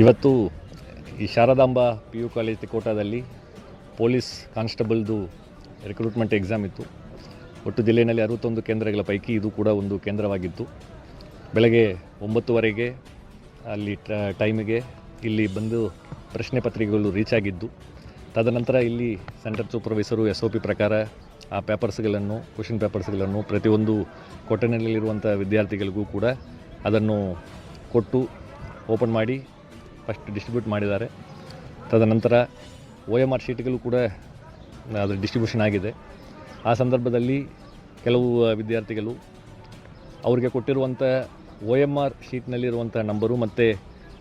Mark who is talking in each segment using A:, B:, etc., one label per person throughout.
A: ಇವತ್ತು ಈ Sharadamba P U college ತಿಕೋಟಾದಲ್ಲಿ ಪೊಲೀಸ್ ಕಾನ್ಸ್ಟೇಬಲ್ದು ರಿಕ್ರೂಟ್ಮೆಂಟ್ ಎಕ್ಸಾಮ್ ಇತ್ತು. ಒಟ್ಟು ಜಿಲ್ಲೆಯಲ್ಲಿ 61 ಕೇಂದ್ರಗಳ ಪೈಕಿ ಇದು ಕೂಡ ಒಂದು ಕೇಂದ್ರವಾಗಿತ್ತು. ಬೆಳಗ್ಗೆ 9:30ಗೆ ಅಲ್ಲಿ ಟೈಮಿಗೆ ಇಲ್ಲಿ ಬಂದು ಪ್ರಶ್ನೆ ಪತ್ರಿಕೆಗಳು ರೀಚ್ ಆಗಿದ್ದು, ತದನಂತರ ಇಲ್ಲಿ ಸೆಂಟರ್ ಸೂಪರ್ವೈಸರು SOP ಪ್ರಕಾರ ಆ ಪೇಪರ್ಸ್ಗಳನ್ನು ಕ್ವೆಶ್ಚನ್ ಪೇಪರ್ಸ್ಗಳನ್ನು ಪ್ರತಿಯೊಂದು ಕೊಠಡಿನಲ್ಲಿರುವಂಥ ವಿದ್ಯಾರ್ಥಿಗಳಿಗೂ ಕೂಡ ಅದನ್ನು ಕೊಟ್ಟು ಓಪನ್ ಮಾಡಿ ಫಸ್ಟ್ ಡಿಸ್ಟ್ರಿಬ್ಯೂಟ್ ಮಾಡಿದ್ದಾರೆ. ತದನಂತರ OMR ಶೀಟ್ಗಳು ಕೂಡ ಅದರ ಡಿಸ್ಟ್ರಿಬ್ಯೂಷನ್ ಆಗಿದೆ. ಆ ಸಂದರ್ಭದಲ್ಲಿ ಕೆಲವು ವಿದ್ಯಾರ್ಥಿಗಳು ಅವರಿಗೆ ಕೊಟ್ಟಿರುವಂಥ OMR ಶೀಟ್ನಲ್ಲಿರುವಂಥ ನಂಬರು ಮತ್ತು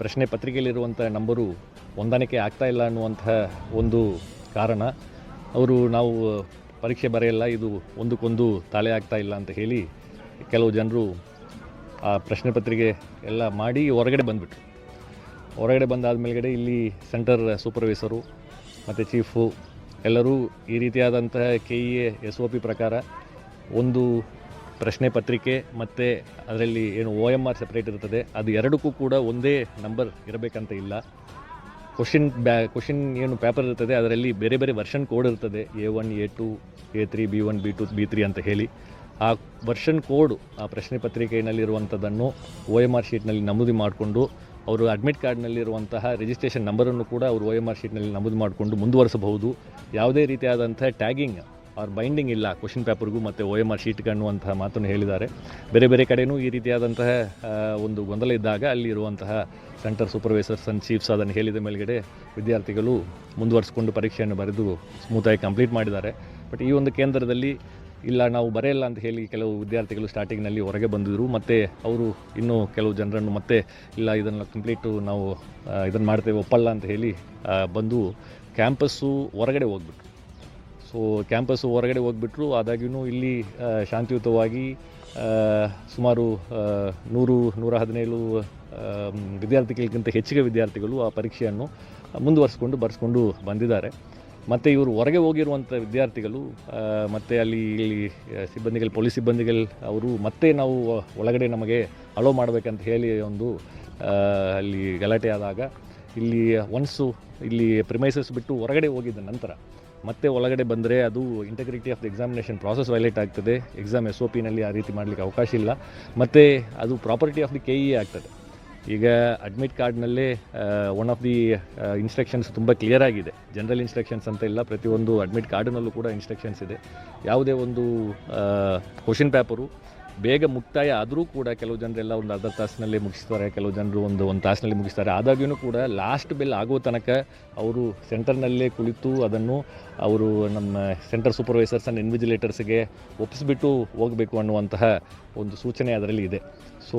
A: ಪ್ರಶ್ನೆ ಪತ್ರಿಕೆಯಲ್ಲಿರುವಂಥ ನಂಬರು ಹೊಂದಾಣಿಕೆ ಆಗ್ತಾಯಿಲ್ಲ ಅನ್ನುವಂತಹ ಒಂದು ಕಾರಣ, ನಾವು ಪರೀಕ್ಷೆ ಬರೆಯಲ್ಲ, ಇದು ಒಂದಕ್ಕೊಂದು ತಾಳೆ ಆಗ್ತಾಯಿಲ್ಲ ಅಂತ ಹೇಳಿ ಕೆಲವು ಜನರು ಆ ಪ್ರಶ್ನೆ ಪತ್ರಿಕೆ ಎಲ್ಲ ಮಾಡಿ ಹೊರಗಡೆ ಬಂದುಬಿಟ್ರು. ಹೊರಗಡೆ ಬಂದಾದ ಮೇಲ್ಗಡೆ ಇಲ್ಲಿ ಸೆಂಟರ್ ಸೂಪರ್ವೈಸರು ಮತ್ತು ಚೀಫು ಎಲ್ಲರೂ ಈ ರೀತಿಯಾದಂತಹ KEA SOP ಪ್ರಕಾರ ಒಂದು ಪ್ರಶ್ನೆ ಪತ್ರಿಕೆ ಮತ್ತು ಅದರಲ್ಲಿ ಏನು OMR ಸಪ್ರೇಟ್ ಇರ್ತದೆ, ಅದು ಎರಡಕ್ಕೂ ಕೂಡ ಒಂದೇ ನಂಬರ್ ಇರಬೇಕಂತ ಇಲ್ಲ. ಕ್ವಶನ್ ಏನು ಪೇಪರ್ ಇರ್ತದೆ ಅದರಲ್ಲಿ ಬೇರೆ ಬೇರೆ ವರ್ಷನ್ ಕೋಡ್ ಇರ್ತದೆ, A1 A2 A3 B1 B2 B3 ಅಂತ ಹೇಳಿ. ಆ ವರ್ಷನ್ ಕೋಡ್ ಆ ಪ್ರಶ್ನೆ ಪತ್ರಿಕೆಯಲ್ಲಿರುವಂಥದ್ದನ್ನು OMR ಶೀಟ್ನಲ್ಲಿ ನಮೂದು ಮಾಡಿಕೊಂಡು ಅವರು ಅಡ್ಮಿಟ್ ಕಾರ್ಡ್ನಲ್ಲಿರುವಂತಹ ರಿಜಿಸ್ಟ್ರೇಷನ್ ನಂಬರನ್ನು ಕೂಡ ಅವರು OMR ಶೀಟ್ನಲ್ಲಿ ನಮೂದು ಮಾಡಿಕೊಂಡು ಮುಂದುವರಿಸಬಹುದು. ಯಾವುದೇ ರೀತಿಯಾದಂಥ ಟ್ಯಾಗಿಂಗ್ ಆರ್ ಬೈಂಡಿಂಗ್ ಇಲ್ಲ ಕ್ವಶನ್ ಪೇಪರ್ಗೂ ಮತ್ತು OMR ಶೀಟ್ಗೆ ಅನ್ನುವಂತಹ ಮಾತನ್ನು ಹೇಳಿದ್ದಾರೆ. ಬೇರೆ ಬೇರೆ ಕಡೆಯೂ ಈ ರೀತಿಯಾದಂತಹ ಒಂದು ಗೊಂದಲ ಇದ್ದಾಗ ಅಲ್ಲಿ ಇರುವಂತಹ ಸೆಂಟರ್ ಸೂಪರ್ವೈಸರ್ಸ್ ಆ್ಯಂಡ್ ಚೀಫ್ಸ್ ಅದನ್ನು ಹೇಳಿದ ಮೇಲ್ಗಡೆ ವಿದ್ಯಾರ್ಥಿಗಳು ಮುಂದುವರಿಸಿಕೊಂಡು ಪರೀಕ್ಷೆಯನ್ನು ಬರೆದು ಸ್ಮೂತಾಗಿ ಕಂಪ್ಲೀಟ್ ಮಾಡಿದ್ದಾರೆ. ಬಟ್ ಈ ಒಂದು ಕೇಂದ್ರದಲ್ಲಿ ಇಲ್ಲ, ನಾವು ಬರೆಯಲ್ಲ ಅಂತ ಹೇಳಿ ಕೆಲವು ವಿದ್ಯಾರ್ಥಿಗಳು ಸ್ಟಾರ್ಟಿಂಗ್ನಲ್ಲಿ ಹೊರಗೆ ಬಂದಿದ್ದರು. ಮತ್ತು ಅವರು ಇನ್ನೂ ಕೆಲವು ಜನರನ್ನು ಮತ್ತೆ ಇಲ್ಲ ಇದನ್ನು ಕಂಪ್ಲೀಟು ನಾವು ಇದನ್ನು ಮಾಡ್ತೇವೆ ಒಪ್ಪಲ್ಲ ಅಂತ ಹೇಳಿ ಬಂದು ಕ್ಯಾಂಪಸ್ಸು ಹೊರಗಡೆ ಹೋಗ್ಬಿಟ್ರು. ಸೊ ಕ್ಯಾಂಪಸ್ಸು ಹೊರಗಡೆ ಹೋಗ್ಬಿಟ್ರು. ಆದಾಗ್ಯೂ ಇಲ್ಲಿ ಶಾಂತಿಯುತವಾಗಿ ಸುಮಾರು 117 ವಿದ್ಯಾರ್ಥಿಗಳಿಗಿಂತ ಹೆಚ್ಚಿಗೆ ವಿದ್ಯಾರ್ಥಿಗಳು ಆ ಪರೀಕ್ಷೆಯನ್ನು ಬರೆಸ್ಕೊಂಡು ಬಂದಿದ್ದಾರೆ. ಮತ್ತು ಇವರು ಹೊರಗೆ ಹೋಗಿರುವಂಥ ವಿದ್ಯಾರ್ಥಿಗಳು ಮತ್ತು ಇಲ್ಲಿ ಸಿಬ್ಬಂದಿಗಳು, ಪೊಲೀಸ್ ಸಿಬ್ಬಂದಿಗಳು ಅವರು ಮತ್ತೆ ನಾವು ಒಳಗಡೆ ನಮಗೆ ಅಲೋ ಮಾಡಬೇಕಂತ ಹೇಳಿ ಒಂದು ಅಲ್ಲಿ ಗಲಾಟೆ ಆದಾಗ ಇಲ್ಲಿ ಇಲ್ಲಿ ಪ್ರಿಮೈಸಸ್ ಬಿಟ್ಟು ಹೊರಗಡೆ ಹೋಗಿದ್ದ ನಂತರ ಮತ್ತೆ ಒಳಗಡೆ ಬಂದರೆ ಅದು integrity of the examination process violate ಆಗ್ತದೆ. ಎಕ್ಸಾಮ್ SOPನಲ್ಲಿ ಆ ರೀತಿ ಮಾಡಲಿಕ್ಕೆ ಅವಕಾಶ ಇಲ್ಲ. ಮತ್ತು ಅದು ಪ್ರಾಪರ್ಟಿ ಆಫ್ ದಿ KEA ಆಗ್ತದೆ. ಈಗ ಅಡ್ಮಿಟ್ ಕಾರ್ಡ್ನಲ್ಲೇ ಒನ್ ಆಫ್ ದಿ ಇನ್ಸ್ಟ್ರಕ್ಷನ್ಸ್ ತುಂಬ ಕ್ಲಿಯರ್ ಆಗಿದೆ. ಜನರಲ್ ಇನ್ಸ್ಟ್ರಕ್ಷನ್ಸ್ ಅಂತ ಇಲ್ಲ, ಪ್ರತಿಯೊಂದು ಅಡ್ಮಿಟ್ ಕಾರ್ಡ್ನಲ್ಲೂ ಕೂಡ ಇನ್ಸ್ಟ್ರಕ್ಷನ್ಸ್ ಇದೆ. ಯಾವುದೇ ಒಂದು ಕ್ವಶನ್ ಪೇಪರು ಬೇಗ ಮುಕ್ತಾಯ ಆದರೂ ಕೂಡ ಕೆಲವು ಜನರೆಲ್ಲ ಒಂದು ಅರ್ಧ ತಾಸಿನಲ್ಲಿ ಮುಗಿಸ್ತಾರೆ, ಕೆಲವು ಜನರು ಒಂದು ತಾಸಿನಲ್ಲಿ ಮುಗಿಸ್ತಾರೆ. ಆದಾಗ್ಯೂ ಕೂಡ ಲಾಸ್ಟ್ ಬೆಲ್ ಆಗೋ ತನಕ ಅವರು ಸೆಂಟರ್ನಲ್ಲೇ ಕುಳಿತು ಅದನ್ನು ಅವರು ನಮ್ಮ ಸೆಂಟರ್ ಸೂಪರ್ವೈಸರ್ಸ್ ಆ್ಯಂಡ್ ಇನ್ವಿಜಿಲೇಟರ್ಸ್ಗೆ ಒಪ್ಪಿಸ್ಬಿಟ್ಟು ಹೋಗಬೇಕು ಅನ್ನುವಂತಹ ಒಂದು ಸೂಚನೆ ಅದರಲ್ಲಿ ಇದೆ. ಸೊ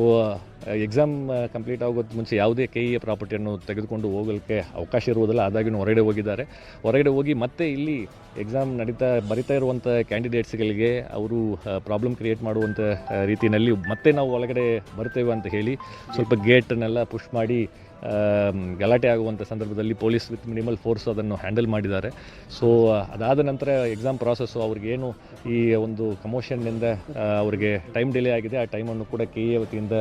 A: ಎಕ್ಸಾಮ್ ಕಂಪ್ಲೀಟ್ ಆಗೋದು ಮುಂಚೆ ಯಾವುದೇ KEA ಪ್ರಾಪರ್ಟಿಯನ್ನು ತೆಗೆದುಕೊಂಡು ಹೋಗಲಿಕ್ಕೆ ಅವಕಾಶ ಇರುವುದಿಲ್ಲ. ಆದಾಗ್ಯೂ ಹೊರಗಡೆ ಹೋಗಿದ್ದಾರೆ. ಹೊರಗಡೆ ಹೋಗಿ ಮತ್ತೆ ಇಲ್ಲಿ ಎಕ್ಸಾಮ್ ಬರಿತಾ ಇರುವಂಥ ಕ್ಯಾಂಡಿಡೇಟ್ಸ್ಗಳಿಗೆ ಅವರು ಪ್ರಾಬ್ಲಮ್ ಕ್ರಿಯೇಟ್ ಮಾಡುವಂಥ ರೀತಿಯಲ್ಲಿ ಮತ್ತೆ ನಾವು ಒಳಗಡೆ ಬರ್ತೇವೆ ಅಂತ ಹೇಳಿ ಸ್ವಲ್ಪ ಗೇಟನ್ನೆಲ್ಲ ಪುಷ್ ಮಾಡಿ ಗಲಾಟೆ ಆಗುವಂಥ ಸಂದರ್ಭದಲ್ಲಿ ಪೊಲೀಸ್ ವಿತ್ ಮಿನಿಮಲ್ ಫೋರ್ಸ್ ಅದನ್ನು ಹ್ಯಾಂಡಲ್ ಮಾಡಿದ್ದಾರೆ. ಸೊ ಅದಾದ ನಂತರ ಎಕ್ಸಾಮ್ ಪ್ರಾಸೆಸ್ಸು ಅವ್ರಿಗೇನು ಈ ಒಂದು ಕಮೋಷನ್ನಿಂದ ಅವರಿಗೆ ಟೈಮ್ ಡಿಲೇ ಆಗಿದೆ, ಆ ಟೈಮನ್ನು ಕೂಡ KEA ವತಿಯಿಂದ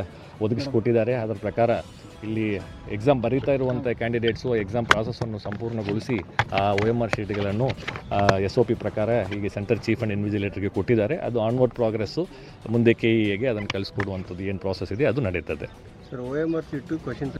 A: ಒದಗಿಸಿಕೊಟ್ಟಿದ್ದಾರೆ. ಅದರ ಪ್ರಕಾರ ಇಲ್ಲಿ ಎಕ್ಸಾಮ್ ಬರೀತಾ ಇರುವಂಥ ಕ್ಯಾಂಡಿಡೇಟ್ಸು ಎಕ್ಸಾಮ್ ಪ್ರಾಸೆಸ್ಸನ್ನು ಸಂಪೂರ್ಣಗೊಳಿಸಿ ಆ OMR ಶೀಟ್ಗಳನ್ನು SOP ಪ್ರಕಾರ ಹೀಗೆ ಸೆಂಟರ್ ಚೀಫ್ ಆ್ಯಂಡ್ ಇನ್ವಿಜಿಲೇಟರ್ಗೆ ಕೊಟ್ಟಿದ್ದಾರೆ. ಅದು ಆನ್ವರ್ಡ್ ಪ್ರೋಗ್ರೆಸ್ಸು ಮುಂದೆ KEAಗೆ ಅದನ್ನು ಕಳಿಸ್ಕೊಡುವಂಥದ್ದು ಏನು ಪ್ರಾಸೆಸ್ ಇದೆ ಅದು ನಡೀತದೆ.
B: Sir, OMR sheet question